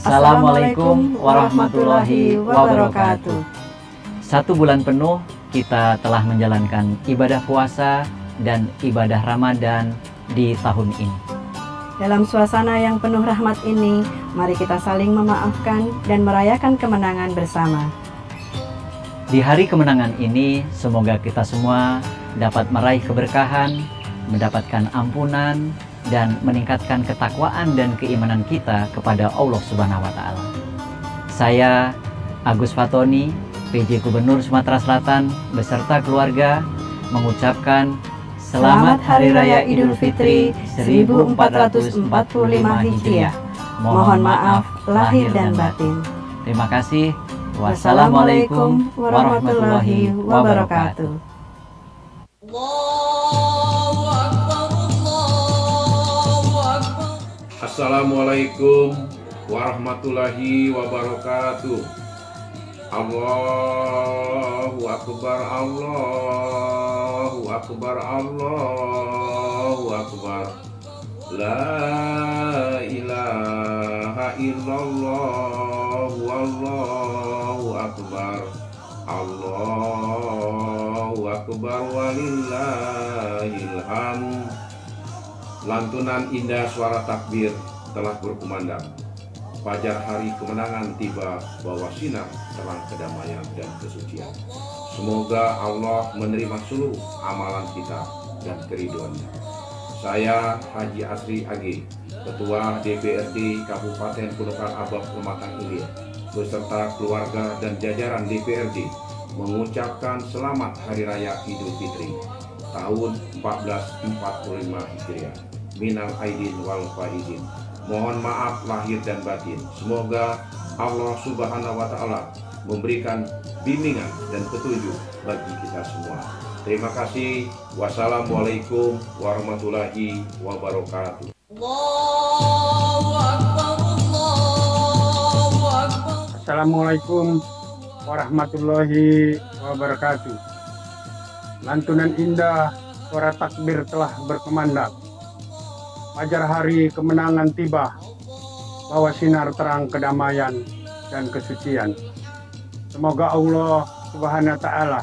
Assalamualaikum warahmatullahi wabarakatuh. 1 bulan penuh kita telah menjalankan ibadah puasa dan ibadah Ramadan di tahun ini. Dalam suasana yang penuh rahmat ini, mari kita saling memaafkan dan merayakan kemenangan bersama. Di hari kemenangan ini, semoga kita semua dapat meraih keberkahan, mendapatkan ampunan, dan meningkatkan ketakwaan dan keimanan kita kepada Allah Subhanahu wa Ta'ala. Saya Agus Fatoni, PJ Gubernur Sumatera Selatan beserta keluarga mengucapkan Selamat Hari Raya Idul Fitri 1445 Hijriah. Mohon maaf lahir dan batin. Terima kasih. Wassalamualaikum warahmatullahi wabarakatuh. Assalamualaikum warahmatullahi wabarakatuh. Allahu Akbar, Allahu Akbar, Allahu Akbar. La ilaha illallah, wallahu akbar. Allahu Akbar walillahil hamd. Lantunan indah suara takbir telah berkumandang. Fajar hari kemenangan tiba, bawa sinar terang kedamaian dan kesucian. Semoga Allah menerima seluruh amalan kita dan keridhoannya. Saya Haji Asri AG, Ketua DPRD Kabupaten Punokan Abab Pematang Ilir, beserta keluarga dan jajaran DPRD mengucapkan selamat Hari Raya Idul Fitri tahun 1445 Hijriah. Minal aidin wal faizin. Mohon maaf lahir dan batin. Semoga Allah Subhanahu wa Ta'ala memberikan bimbingan dan petunjuk bagi kita semua. Terima kasih. Wassalamualaikum warahmatullahi wabarakatuh. Assalamualaikum warahmatullahi wabarakatuh. Lantunan indah suara takbir telah berkumandang. Fajar hari kemenangan tiba, bawa sinar terang kedamaian dan kesucian. Semoga Allah Subhanahu wa Ta'ala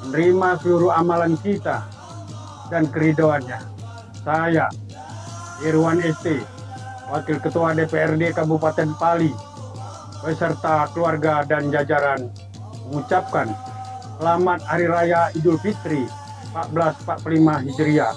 menerima seluruh amalan kita dan keridhoannya. Saya, Irwan ST, Wakil Ketua DPRD Kabupaten Pali, beserta keluarga dan jajaran mengucapkan Selamat Hari Raya Idul Fitri 1445 Hijriah.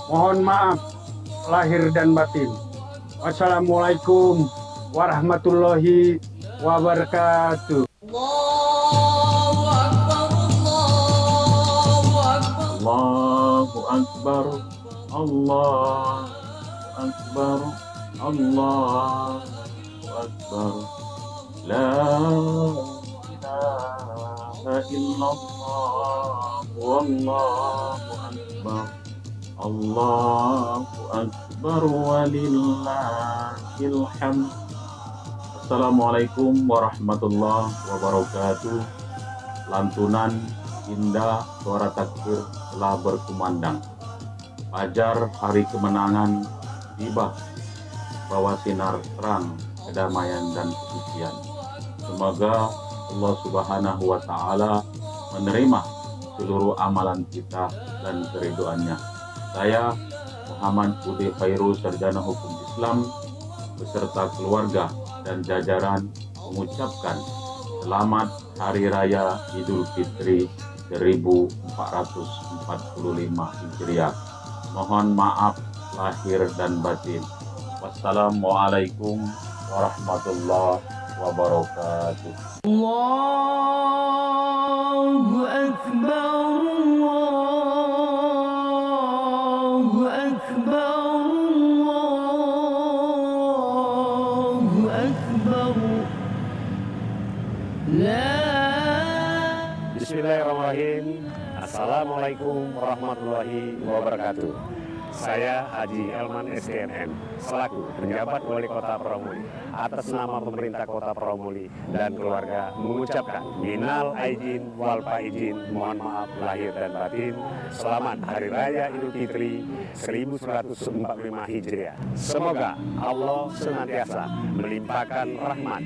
Mohon maaf lahir dan batin. Wassalamualaikum warahmatullahi wabarakatuh. Allahu Akbar, Allahu Akbar, Allahu Akbar. La ilaha illallah, wallahu akbar. Allahu Akbar walillahil hamd. Assalamualaikum warahmatullahi wabarakatuh. Lantunan indah suara takbir telah berkumandang. Fajar hari kemenangan tiba, bawa sinar terang kedamaian dan kesucian. Semoga Allah Subhanahu wa Ta'ala menerima seluruh amalan kita dan keridhoannya. Saya Muhammad Budi Khairu, Sarjana Hukum Islam, beserta keluarga dan jajaran mengucapkan Selamat Hari Raya Idul Fitri 1445 Hijriah. Mohon maaf lahir dan batin. Wassalamualaikum warahmatullahi wabarakatuh. Allahu Akbar, Allahu Akbar, Allahu Akbar. Bismillahirrahmanirrahim. Assalamualaikum warahmatullahi wabarakatuh. Saya Haji Elman STMM, selaku penjabat Wali Kota Praomuli, atas nama pemerintah Kota Praomuli dan keluarga mengucapkan minal aidin wal faizin, mohon maaf lahir dan batin. Selamat Hari Raya Idul Fitri 1445 Hijriah. Semoga Allah senantiasa melimpahkan rahmat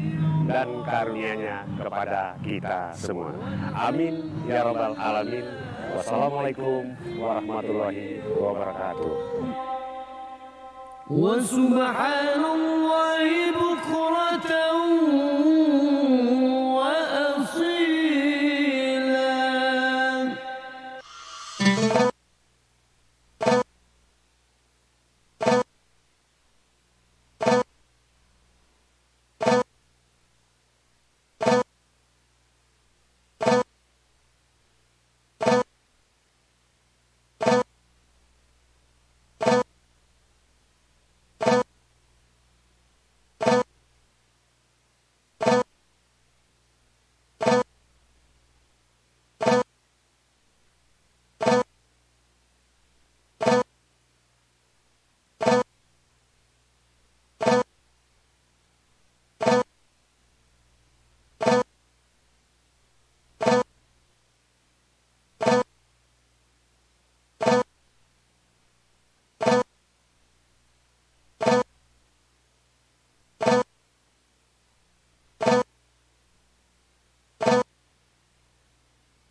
dan karunia-Nya kepada kita semua. Amin ya rabbal alamin. Wassalamualaikum warahmatullahi wabarakatuh. وسبحان الله بكرة وأصيلا.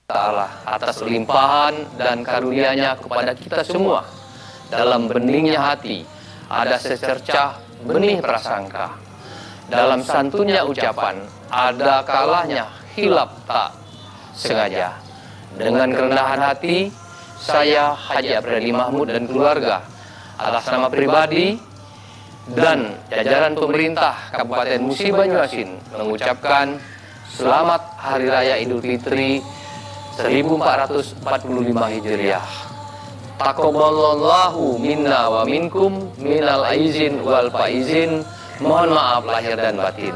Ta'ala atas limpahan dan karunia-Nya kepada kita semua. Dalam beningnya hati ada secercah benih prasangka. Dalam santunnya ucapan ada kalanya hilap tak sengaja. Dengan kerendahan hati, saya Haji Aprili Mahmud dan keluarga atas nama pribadi dan jajaran pemerintah Kabupaten Musi Banyuasin mengucapkan selamat Hari Raya Idul Fitri 1445 Hijriah. Taqabbalallahu minna wa minkum minal aizin wal faizin. Mohon maaf lahir dan batin.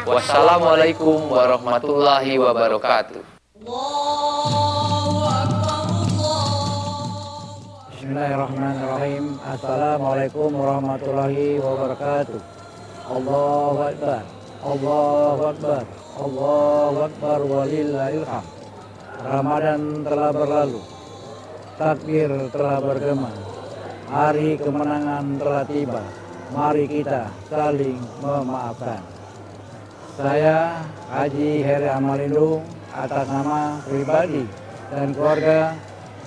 Wassalamualaikum warahmatullahi wabarakatuh. Bismillahirrahmanirrahim. Assalamualaikum warahmatullahi wabarakatuh. Allahu Akbar. Allahu Akbar. Allahu Akbar walillahil hamd. Ramadan telah berlalu, takbir telah bergema, hari kemenangan telah tiba. Mari kita saling memaafkan. Saya Haji Heri Amalindung atas nama pribadi dan keluarga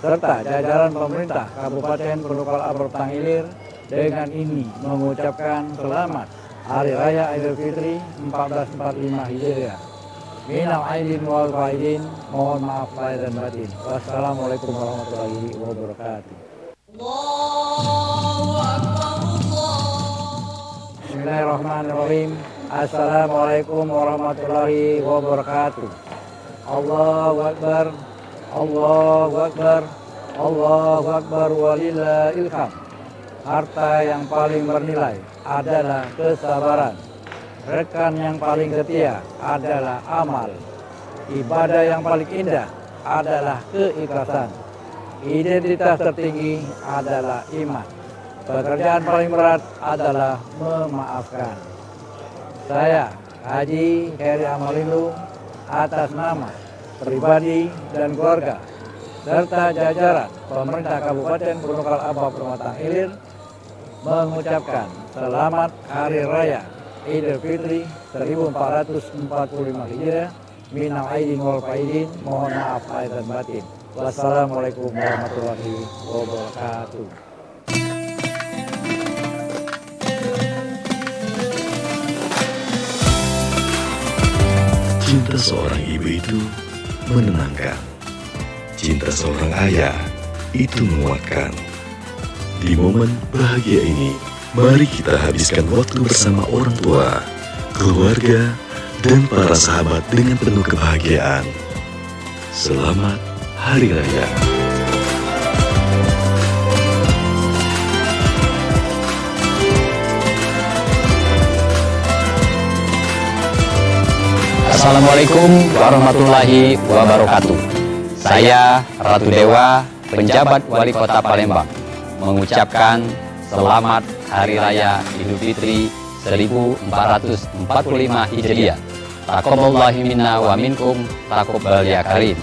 serta jajaran pemerintah Kabupaten Penukal Abor Ilir dengan ini mengucapkan selamat Hari Raya Idul Fitri 1445 Hijriah. Minal aidin wal faizin, mohon maaf lahir dan batin. Wassalamualaikum warahmatullahi wabarakatuh. Bismillahirrahmanirrahim. Assalamualaikum warahmatullahi wabarakatuh. Allahu Akbar. Allahu Akbar. Allahu Akbar walillahil hamd. Harta yang paling bernilai adalah kesabaran. Rekan yang paling setia adalah amal. Ibadah yang paling indah adalah keikhlasan. Identitas tertinggi adalah iman. Pekerjaan paling berat adalah memaafkan. Saya Haji Heri Amalindung atas nama pribadi dan keluarga serta jajaran pemerintah Kabupaten Penukal Abor Ilir mengucapkan selamat Hari Raya Idul Fitri 1445 Hijriah. Minal aidin wal faizin, mohon maaf lahir dan batin. Wassalamualaikum warahmatullahi wabarakatuh. Cinta seorang ibu itu menenangkan. Cinta seorang ayah itu menguatkan. Di momen bahagia ini, mari kita habiskan waktu bersama orang tua, keluarga, dan para sahabat dengan penuh kebahagiaan. Selamat Hari Raya. Assalamualaikum warahmatullahi wabarakatuh. Saya Ratu Dewa, penjabat Wali Kota Palembang. mengucapkan selamat Hari Raya Idul Fitri 1445 Hijriah. Taqabbalallahu minna wa minkum taqabbal ya karim.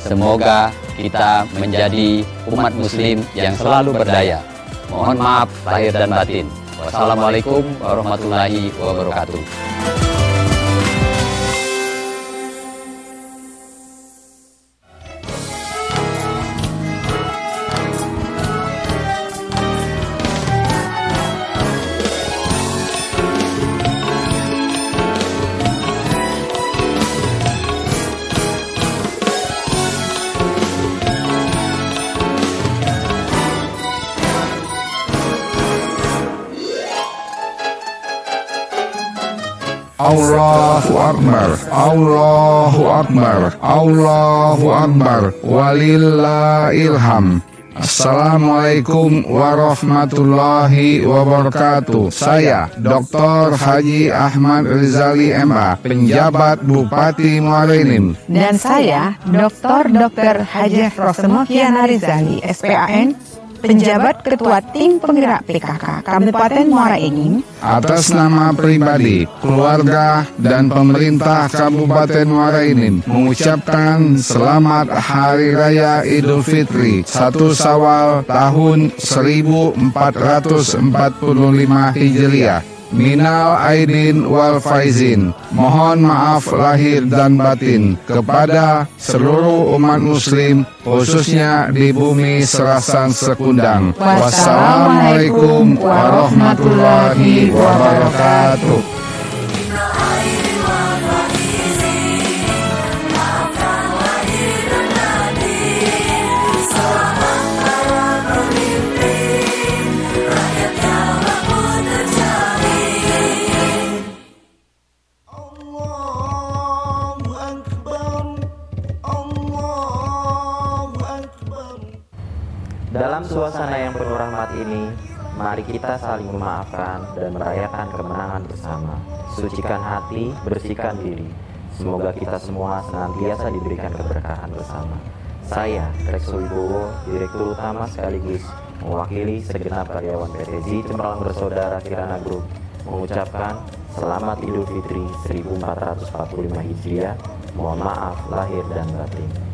Semoga kita menjadi umat muslim yang selalu berdaya. Mohon maaf lahir dan batin. Wassalamualaikum warahmatullahi wabarakatuh. Allahu Akbar, Allahu Akbar, Allahu Akbar, walillahil hamd. Assalamualaikum warahmatullahi wabarakatuh. Saya Dr. Haji Ahmad Rizali MA, penjabat Bupati Muara Enim. Dan saya Dr. Haji Rosemokiana Rizali, SPAN, penjabat Ketua Tim Penggerak PKK Kabupaten Muara Enim. Atas nama pribadi, keluarga, dan pemerintah Kabupaten Muara Enim mengucapkan selamat Hari Raya Idul Fitri 1 Syawal tahun 1445 Hijriah. Minal aidin wal faizin. Mohon maaf lahir dan batin kepada seluruh umat muslim, khususnya di bumi Serasan Sekundang. Wassalamualaikum warahmatullahi wabarakatuh. Dalam suasana yang penuh rahmat ini, mari kita saling memaafkan dan merayakan kemenangan bersama. Sucikan hati, bersihkan diri. Semoga kita semua senantiasa diberikan keberkahan bersama. Saya, Rekso Wibowo, Direktur Utama sekaligus mewakili segenap karyawan PT Zi Cemerlang Bersaudara Kirana Group, mengucapkan Selamat Idul Fitri 1445 Hijriah. Mohon maaf lahir dan batin.